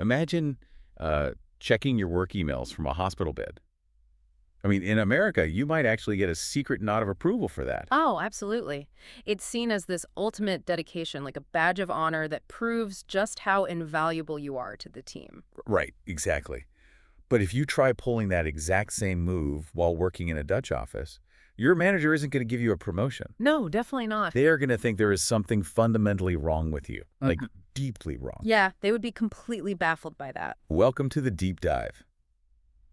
Imagine checking your work emails from a hospital bed. I mean, in America, you might actually get a secret nod of approval for that. Oh, absolutely. It's seen as this ultimate dedication, like a badge of honor that proves just how invaluable you are to the team. Right, exactly. But if you try pulling that exact same move while working in a Dutch office, your manager isn't going to give you a promotion. No, definitely not. They are going to think there is something fundamentally wrong with you, like Mhm. deeply wrong. Yeah, they would be completely baffled by that. Welcome to the deep dive.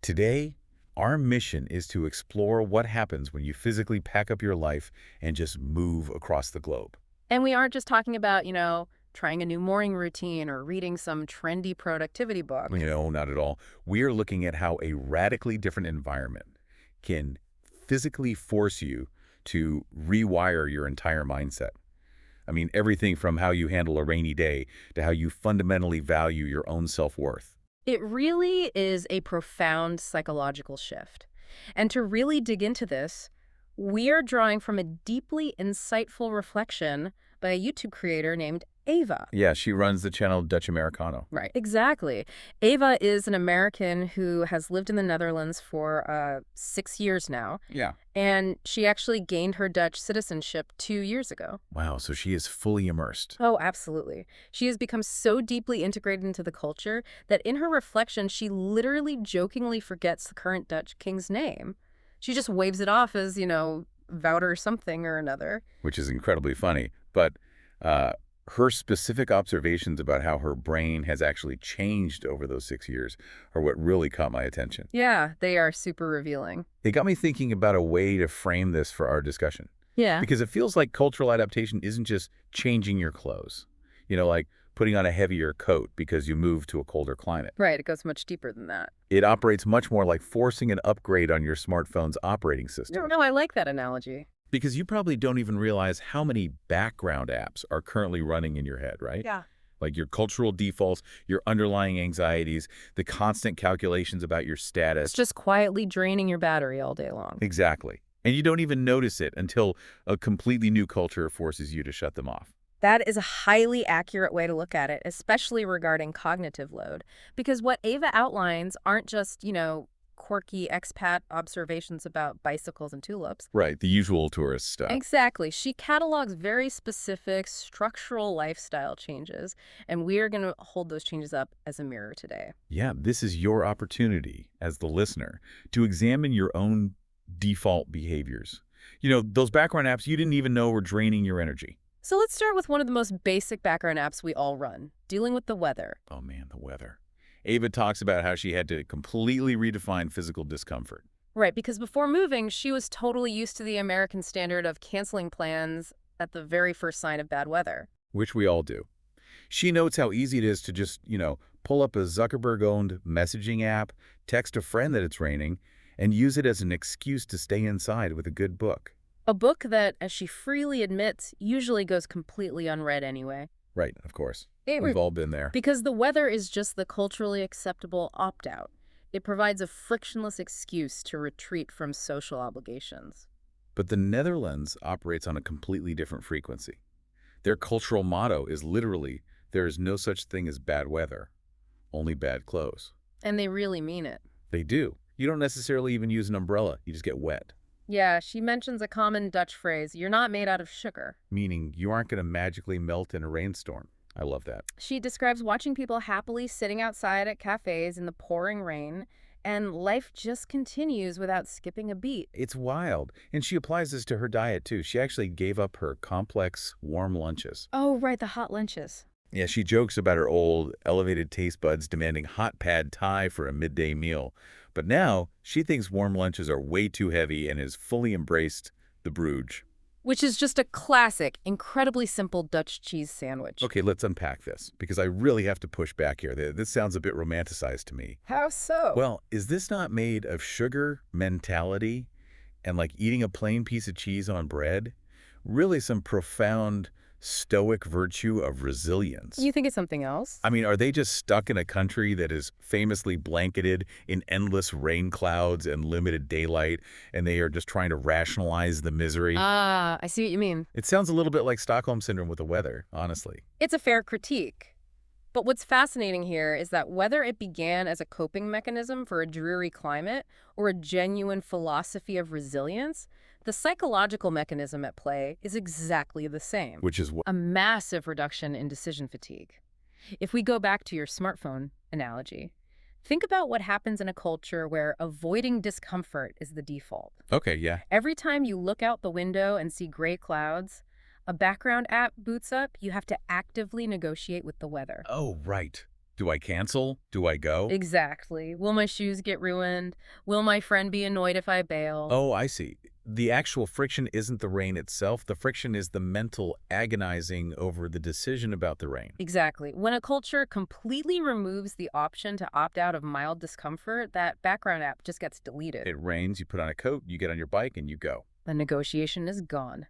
Today, our mission is to explore what happens when you physically pack up your life and just move across the globe. And we aren't just talking about, trying a new morning routine or reading some trendy productivity book. Not at all. We are looking at how a radically different environment can physically force you to rewire your entire mindset. I mean, everything from how you handle a rainy day to how you fundamentally value your own self-worth. It really is a profound psychological shift. And to really dig into this, we are drawing from a deeply insightful reflection by a YouTube creator named Ava. Yeah, she runs the channel Dutch Americano. Right. Exactly. Ava is an American who has lived in the Netherlands for 6 years now, Yeah. and she actually gained her Dutch citizenship 2 years ago. Wow, so she is fully immersed. Oh, absolutely. She has become so deeply integrated into the culture that in her reflection, she literally jokingly forgets the current Dutch king's name. She just waves it off as, Wouter something or another. Which is incredibly funny. But uh, her specific observations about how her brain has actually changed over those 6 years are what really caught my attention. Yeah, they are super revealing. It got me thinking about a way to frame this for our discussion. Yeah. Because it feels like cultural adaptation isn't just changing your clothes. Like putting on a heavier coat because you moved to a colder climate. Right, it goes much deeper than that. It operates much more like forcing an upgrade on your smartphone's operating system. No, I like that analogy. Because you probably don't even realize how many background apps are currently running in your head, right? Yeah. Like your cultural defaults, your underlying anxieties, the constant calculations about your It's status. just quietly draining your battery all day long. Exactly. And you don't even notice it until a completely new culture forces you to shut them off. That is a highly accurate way to look at it, especially regarding cognitive load. Because what Ava outlines aren't just, quirky expat observations about bicycles and tulips. Right, the usual tourist stuff. Exactly. She catalogs very specific structural lifestyle changes, and we are going to hold those changes up as a mirror today. Yeah, this is your opportunity as the listener to examine your own default behaviors. Those background apps you didn't even know were draining your energy. So let's start with one of the most basic background apps we all run, dealing with the weather. Oh man, the weather. Ava talks about how she had to completely redefine physical discomfort. Right, because before moving, she was totally used to the American standard of canceling plans at the very first sign of bad weather. Which we all do. She notes how easy it is to just, pull up a Zuckerberg-owned messaging app, text a friend that it's raining, and use it as an excuse to stay inside with a good book. A book that, as she freely admits, usually goes completely unread anyway. Right, of course. It We've all been there. Because the weather is just the culturally acceptable opt-out. It provides a frictionless excuse to retreat from social obligations. But the Netherlands operates on a completely different frequency. Their cultural motto is literally, there is no such thing as bad weather, only bad clothes. And they really mean it. They do. You don't necessarily even use an umbrella. You just get wet. Yeah, she mentions a common Dutch phrase, you're not made out of sugar. Meaning you aren't going to magically melt in a rainstorm. I love that. She describes watching people happily sitting outside at cafes in the pouring rain, and life just continues without skipping a beat. It's wild. And she applies this to her diet, too. She actually gave up her complex, warm lunches. Oh, right, the hot lunches. Yeah, she jokes about her old, elevated taste buds demanding hot pad thai for a midday meal. But now, she thinks warm lunches are way too heavy and has fully embraced the Bruges. Which is just a classic, incredibly simple Dutch cheese sandwich. Okay, let's unpack this, because I really have to push back here. This sounds a bit romanticized to me. How so? Well, is this not made of sugar, mentality, and like eating a plain piece of cheese on bread? Really some profound stoic virtue of resilience. You think it's something else? I mean, are they just stuck in a country that is famously blanketed in endless rain clouds and limited daylight, and they are just trying to rationalize the misery? Ah, I see what you mean. It sounds a little bit like Stockholm Syndrome with the weather, honestly. It's a fair critique. But what's fascinating here is that whether it began as a coping mechanism for a dreary climate or a genuine philosophy of resilience, the psychological mechanism at play is exactly the same. Which is what? A massive reduction in decision fatigue. If we go back to your smartphone analogy, think about what happens in a culture where avoiding discomfort is the default. Okay, yeah. Every time you look out the window and see gray clouds, a background app boots up, you have to actively negotiate with the weather. Oh, right. Do I cancel? Do I go? Exactly. Will my shoes get ruined? Will my friend be annoyed if I bail? Oh, I see. The actual friction isn't the rain itself. The friction is the mental agonizing over the decision about the rain. Exactly. When a culture completely removes the option to opt out of mild discomfort, that background app just gets deleted. It rains, you put on a coat, you get on your bike, and you go. The negotiation is gone.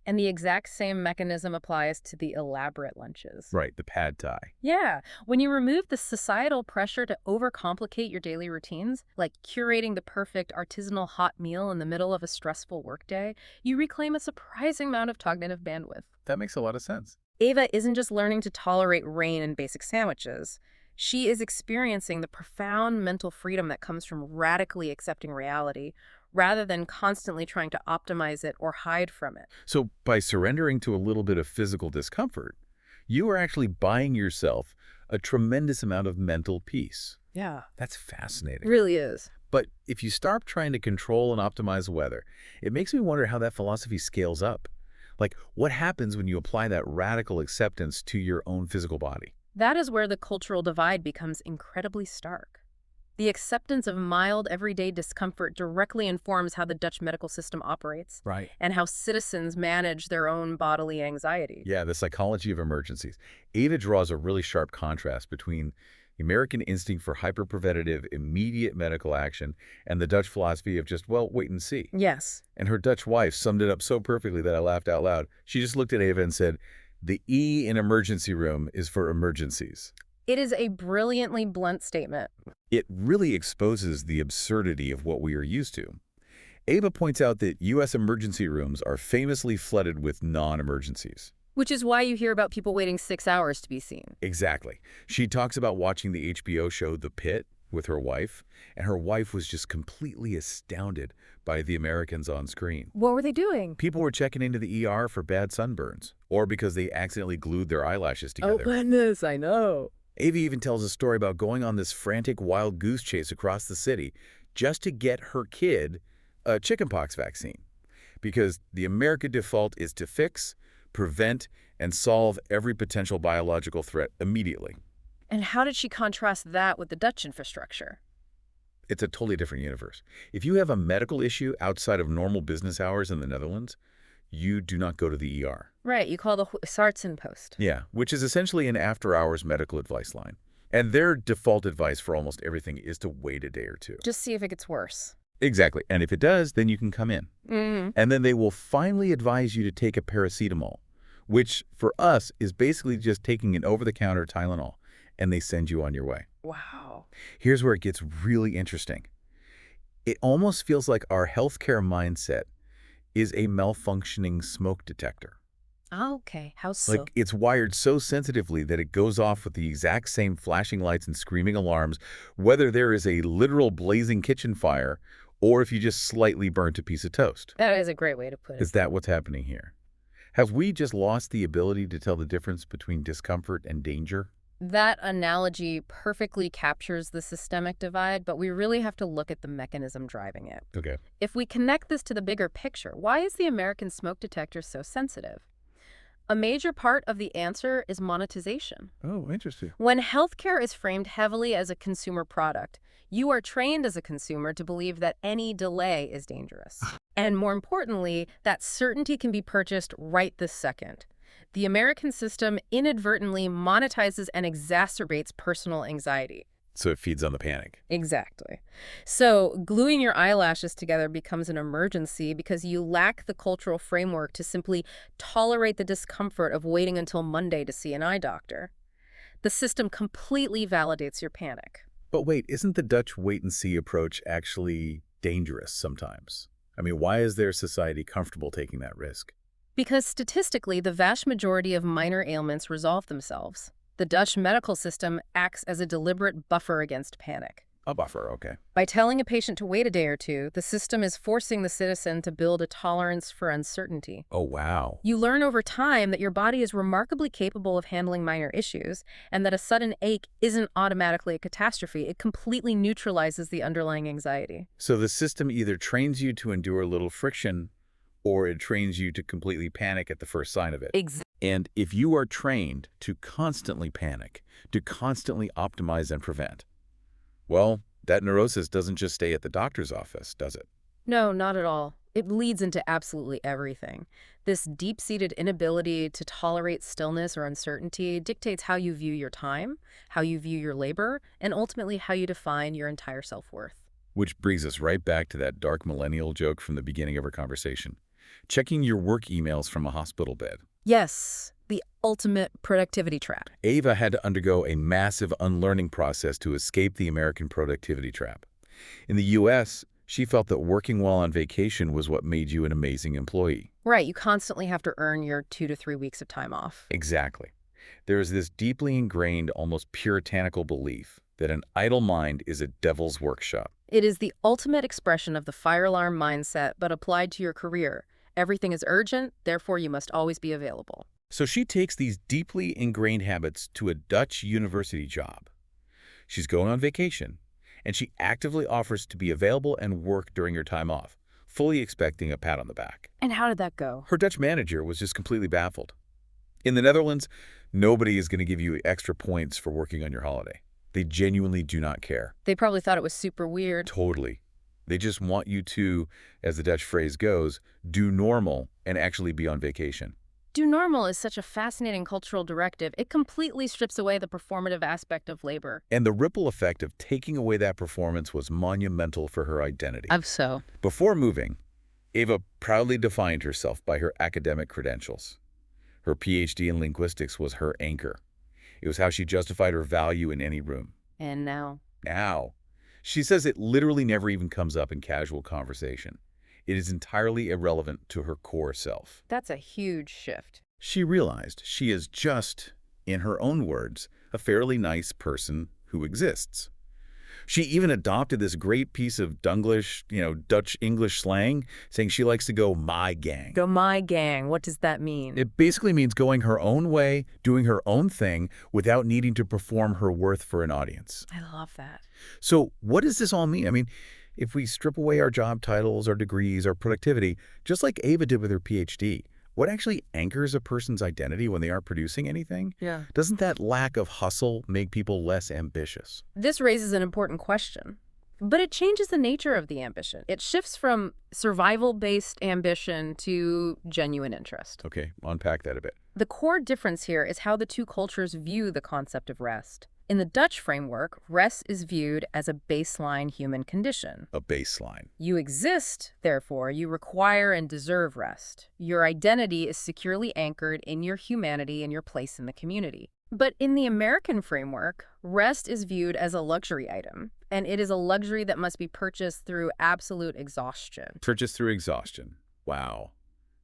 And the exact same mechanism applies to the elaborate lunches. Right, the pad thai. Yeah, when you remove the societal pressure to overcomplicate your daily routines, like curating the perfect artisanal hot meal in the middle of a stressful workday, you reclaim a surprising amount of cognitive bandwidth. That makes a lot of sense. Ava isn't just learning to tolerate rain and basic sandwiches. She is experiencing the profound mental freedom that comes from radically accepting reality, rather than constantly trying to optimize it or hide from it. So by surrendering to a little bit of physical discomfort, you are actually buying yourself a tremendous amount of mental peace. Yeah. That's fascinating. It really is. But if you start trying to control and optimize the weather, it makes me wonder how that philosophy scales up. Like, what happens when you apply that radical acceptance to your own physical body? That is where the cultural divide becomes incredibly stark. The acceptance of mild, everyday discomfort directly informs how the Dutch medical system operates Right. and how citizens manage their own bodily anxiety. Yeah, the psychology of emergencies. Ava draws a really sharp contrast between the American instinct for hyper-preventative, immediate medical action and the Dutch philosophy of just, well, wait and see. Yes. And her Dutch wife summed it up so perfectly that I laughed out loud. She just looked at Ava and said, the E in emergency room is for emergencies. It is a brilliantly blunt statement. It really exposes the absurdity of what we are used to. Ava points out that U.S. emergency rooms are famously flooded with non-emergencies. Which is why you hear about people waiting 6 hours to be seen. Exactly. She talks about watching the HBO show The Pit with her wife, and her wife was just completely astounded by the Americans on screen. What were they doing? People were checking into the ER for bad sunburns, or because they accidentally glued their eyelashes together. Oh, goodness, I know. Ava even tells a story about going on this frantic wild goose chase across the city just to get her kid a chickenpox vaccine. Because the American default is to fix, prevent, and solve every potential biological threat immediately. And how did she contrast that with the Dutch infrastructure? It's a totally different universe. If you have a medical issue outside of normal business hours in the Netherlands, you do not go to the ER. Right, you call the Huisartsenpost. Yeah, which is essentially an after-hours medical advice line. And their default advice for almost everything is to wait a day or two. Just see if it gets worse. Exactly. And if it does, then you can come in. Mm-hmm. And then they will finally advise you to take a paracetamol, which for us is basically just taking an over-the-counter Tylenol, and they send you on your way. Wow. Here's where it gets really interesting. It almost feels like our healthcare mindset is a malfunctioning smoke detector. Okay, how so? Like, it's wired so sensitively that it goes off with the exact same flashing lights and screaming alarms, whether there is a literal blazing kitchen fire or if you just slightly burnt a piece of toast. That is a great way to put it. Is that what's happening here? Have we just lost the ability to tell the difference between discomfort and danger? That analogy perfectly captures the systemic divide, but we really have to look at the mechanism driving it. Okay. If we connect this to the bigger picture, why is the American smoke detector so sensitive? A major part of the answer is monetization. Oh, interesting. When healthcare is framed heavily as a consumer product, you are trained as a consumer to believe that any delay is dangerous. And more importantly, that certainty can be purchased right this second. The American system inadvertently monetizes and exacerbates personal anxiety. So it feeds on the panic. Exactly. So gluing your eyelashes together becomes an emergency because you lack the cultural framework to simply tolerate the discomfort of waiting until Monday to see an eye doctor. The system completely validates your panic. But wait, isn't the Dutch wait-and-see approach actually dangerous sometimes? I mean, why is their society comfortable taking that risk? Because statistically, the vast majority of minor ailments resolve themselves. The Dutch medical system acts as a deliberate buffer against panic. A buffer, okay. By telling a patient to wait a day or two, the system is forcing the citizen to build a tolerance for uncertainty. Oh, wow. You learn over time that your body is remarkably capable of handling minor issues, and that a sudden ache isn't automatically a catastrophe. It completely neutralizes the underlying anxiety. So the system either trains you to endure a little friction, or it trains you to completely panic at the first sign of it. Exactly. And if you are trained to constantly panic, to constantly optimize and prevent, well, that neurosis doesn't just stay at the doctor's office, does it? No, not at all. It bleeds into absolutely everything. This deep-seated inability to tolerate stillness or uncertainty dictates how you view your time, how you view your labor, and ultimately how you define your entire self-worth. Which brings us right back to that dark millennial joke from the beginning of our conversation. Checking your work emails from a hospital bed. Yes, the ultimate productivity trap. Ava had to undergo a massive unlearning process to escape the American productivity trap. In the U.S., she felt that working while on vacation was what made you an amazing employee. Right, you constantly have to earn your 2 to 3 weeks of time off. Exactly. There is this deeply ingrained, almost puritanical belief that an idle mind is a devil's workshop. It is the ultimate expression of the fire alarm mindset, but applied to your career. Everything is urgent, therefore you must always be available. So she takes these deeply ingrained habits to a Dutch university job. She's going on vacation, and she actively offers to be available and work during her time off, fully expecting a pat on the back. And how did that go? Her Dutch manager was just completely baffled. In the Netherlands, nobody is going to give you extra points for working on your holiday. They genuinely do not care. They probably thought it was super weird. Totally. They just want you to, as the Dutch phrase goes, do normal and actually be on vacation. Do normal is such a fascinating cultural directive. It completely strips away the performative aspect of labor. And the ripple effect of taking away that performance was monumental for her identity. So. Before moving, Ava proudly defined herself by her academic credentials. Her PhD in linguistics was her anchor. It was how she justified her value in any room. And now? Now, she says it literally never even comes up in casual conversation. It is entirely irrelevant to her core self. That's a huge shift. She realized she is just, in her own words, a fairly nice person who exists. She even adopted this great piece of Dunglish, Dutch English slang, saying she likes to go my gang. Go my gang. What does that mean? It basically means going her own way, doing her own thing, without needing to perform her worth for an audience. I love that. So what does this all mean? I mean, if we strip away our job titles, our degrees, our productivity, just like Ava did with her PhD, what actually anchors a person's identity when they aren't producing anything? Yeah. Doesn't that lack of hustle make people less ambitious? This raises an important question. But it changes the nature of the ambition. It shifts from survival-based ambition to genuine interest. Okay, unpack that a bit. The core difference here is how the two cultures view the concept of rest. In the Dutch framework, rest is viewed as a baseline human condition. A baseline. You exist, therefore, you require and deserve rest. Your identity is securely anchored in your humanity and your place in the community. But in the American framework, rest is viewed as a luxury item, and it is a luxury that must be purchased through absolute exhaustion. Purchased through exhaustion. Wow.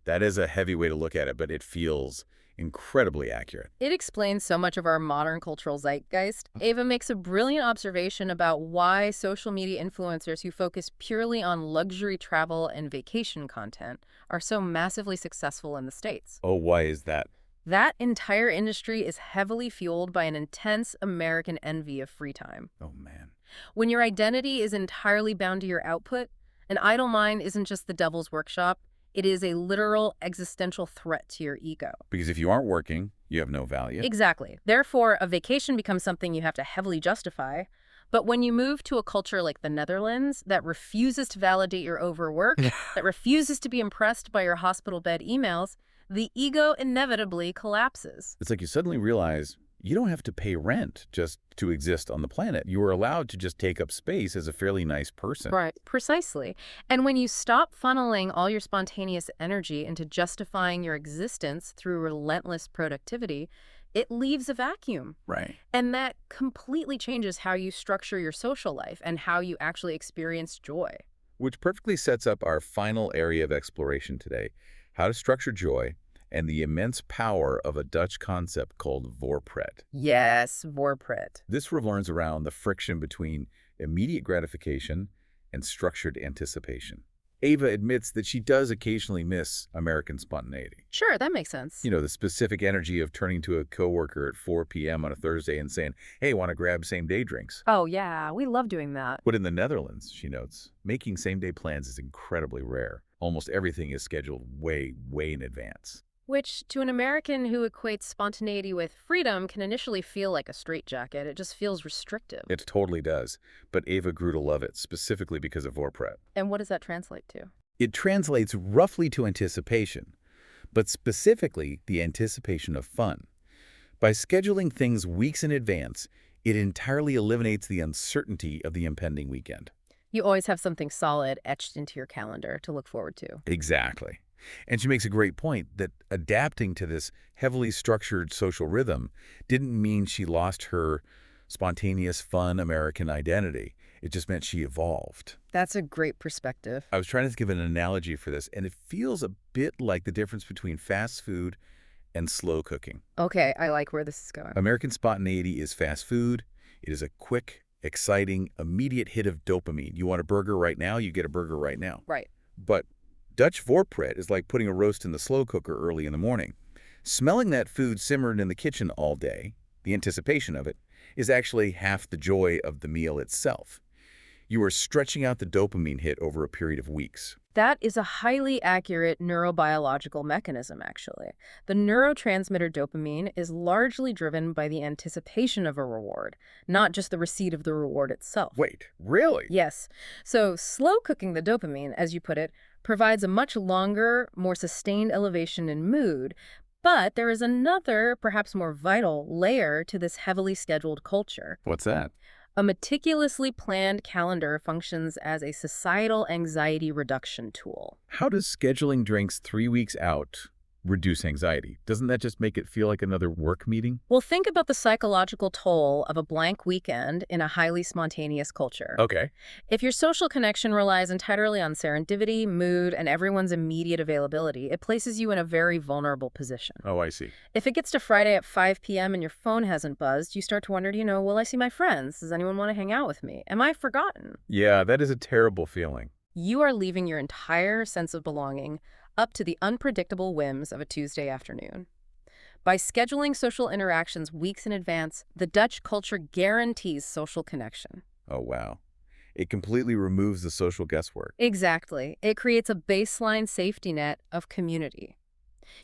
That is a heavy way to look at it, but it feels incredibly accurate. It explains so much of our modern cultural zeitgeist. Ava makes a brilliant observation about why social media influencers who focus purely on luxury travel and vacation content are so massively successful in the States. Oh, why is that? That entire industry is heavily fueled by an intense American envy of free time. Oh, man. When your identity is entirely bound to your output, an idle mind isn't just the devil's workshop. It is a literal existential threat to your ego. Because if you aren't working, you have no value. Exactly. Therefore, a vacation becomes something you have to heavily justify. But when you move to a culture like the Netherlands that refuses to validate your overwork, that refuses to be impressed by your hospital bed emails, the ego inevitably collapses. It's like you suddenly realize you don't have to pay rent just to exist on the planet. You are allowed to just take up space as a fairly nice person. Right, precisely. And when you stop funneling all your spontaneous energy into justifying your existence through relentless productivity, it leaves a vacuum. Right. And that completely changes how you structure your social life and how you actually experience joy. Which perfectly sets up our final area of exploration today: how to structure joy and the immense power of a Dutch concept called voorpret. Yes, Vorpret. This revolves around the friction between immediate gratification and structured anticipation. Ava admits that she does occasionally miss American spontaneity. Sure, that makes sense. You know, the specific energy of turning to a coworker at 4 p.m. on a Thursday and saying, hey, want to grab same-day drinks? Oh, yeah, we love doing that. But in the Netherlands, she notes, making same-day plans is incredibly rare. Almost everything is scheduled way, way in advance. Which, to an American who equates spontaneity with freedom, can initially feel like a straitjacket. It just feels restrictive. It totally does. But Ava grew to love it, specifically because of voorpret. And what does that translate to? It translates roughly to anticipation, but specifically the anticipation of fun. By scheduling things weeks in advance, it entirely eliminates the uncertainty of the impending weekend. You always have something solid etched into your calendar to look forward to. Exactly. And she makes a great point that adapting to this heavily structured social rhythm didn't mean she lost her spontaneous, fun American identity. It just meant she evolved. That's a great perspective. I was trying to give an analogy for this, and it feels a bit like the difference between fast food and slow cooking. Okay, I like where this is going. American spontaneity is fast food. It is a quick, exciting, immediate hit of dopamine. You want a burger right now, you get a burger right now. Right. But Dutch voorpret is like putting a roast in the slow cooker early in the morning. Smelling that food simmered in the kitchen all day, the anticipation of it, is actually half the joy of the meal itself. You are stretching out the dopamine hit over a period of weeks. That is a highly accurate neurobiological mechanism, actually. The neurotransmitter dopamine is largely driven by the anticipation of a reward, not just the receipt of the reward itself. Wait, really? Yes. So slow cooking the dopamine, as you put it, provides a much longer, more sustained elevation in mood. But there is another, perhaps more vital, layer to this heavily scheduled culture. What's that? A meticulously planned calendar functions as a societal anxiety reduction tool. How does scheduling drinks 3 weeks out reduce anxiety? Doesn't that just make it feel like another work meeting? Well, think about the psychological toll of a blank weekend in a highly spontaneous culture. Okay. If your social connection relies entirely on serendipity, mood, and everyone's immediate availability, it places you in a very vulnerable position. Oh, I see. If it gets to Friday at 5 p.m. and your phone hasn't buzzed, you start to wonder, will I see my friends? Does anyone want to hang out with me? Am I forgotten? Yeah, that is a terrible feeling. You are leaving your entire sense of belonging up to the unpredictable whims of a Tuesday afternoon. By scheduling social interactions weeks in advance, the Dutch culture guarantees social connection. Oh, wow. It completely removes the social guesswork. Exactly. It creates a baseline safety net of community.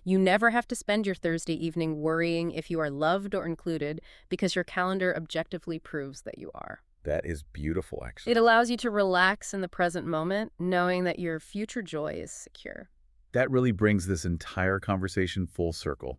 You never have to spend your Thursday evening worrying if you are loved or included because your calendar objectively proves that you are. That is beautiful, actually. It allows you to relax in the present moment, knowing that your future joy is secure. That really brings this entire conversation full circle.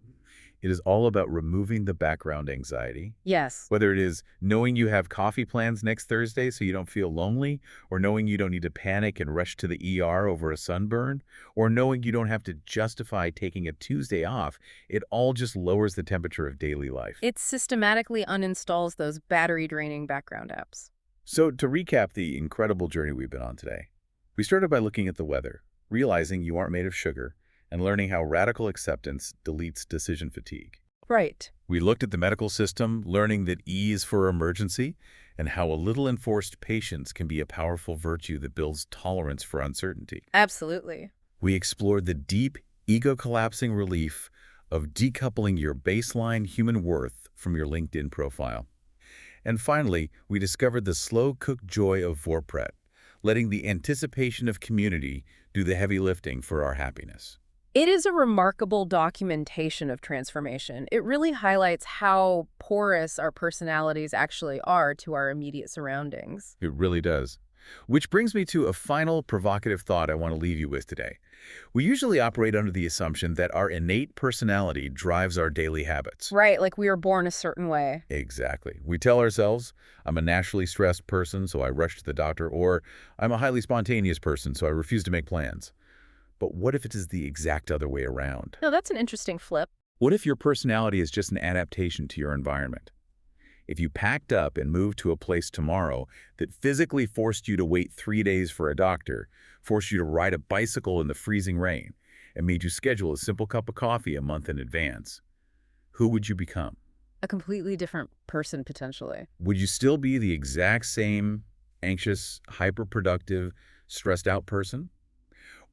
It is all about removing the background anxiety. Yes. Whether it is knowing you have coffee plans next Thursday so you don't feel lonely, or knowing you don't need to panic and rush to the ER over a sunburn, or knowing you don't have to justify taking a Tuesday off, it all just lowers the temperature of daily life. It systematically uninstalls those battery-draining background apps. So to recap the incredible journey we've been on today, we started by looking at the weather, realizing you aren't made of sugar, and learning how radical acceptance deletes decision fatigue. Right. We looked at the medical system, learning that E is for emergency, and how a little enforced patience can be a powerful virtue that builds tolerance for uncertainty. Absolutely. We explored the deep, ego-collapsing relief of decoupling your baseline human worth from your LinkedIn profile. And finally, we discovered the slow-cooked joy of voorpret, letting the anticipation of community do the heavy lifting for our happiness. It is a remarkable documentation of transformation. It really highlights how porous our personalities actually are to our immediate surroundings. It really does. Which brings me to a final provocative thought I want to leave you with today. We usually operate under the assumption that our innate personality drives our daily habits. Right, like we were born a certain way. Exactly. We tell ourselves, I'm a naturally stressed person, so I rush to the doctor, or I'm a highly spontaneous person, so I refuse to make plans. But what if it is the exact other way around? No, that's an interesting flip. What if your personality is just an adaptation to your environment? If you packed up and moved to a place tomorrow that physically forced you to wait 3 days for a doctor, forced you to ride a bicycle in the freezing rain, and made you schedule a simple cup of coffee a month in advance, who would you become? A completely different person, potentially. Would you still be the exact same anxious, hyperproductive, stressed out person?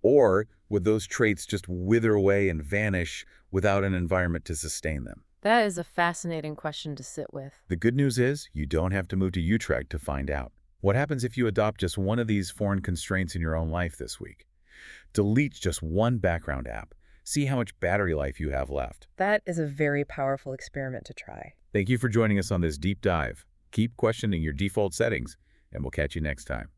Or would those traits just wither away and vanish without an environment to sustain them? That is a fascinating question to sit with. The good news is you don't have to move to Utrecht to find out. What happens if you adopt just one of these foreign constraints in your own life this week? Delete just one background app. See how much battery life you have left. That is a very powerful experiment to try. Thank you for joining us on this deep dive. Keep questioning your default settings, and we'll catch you next time.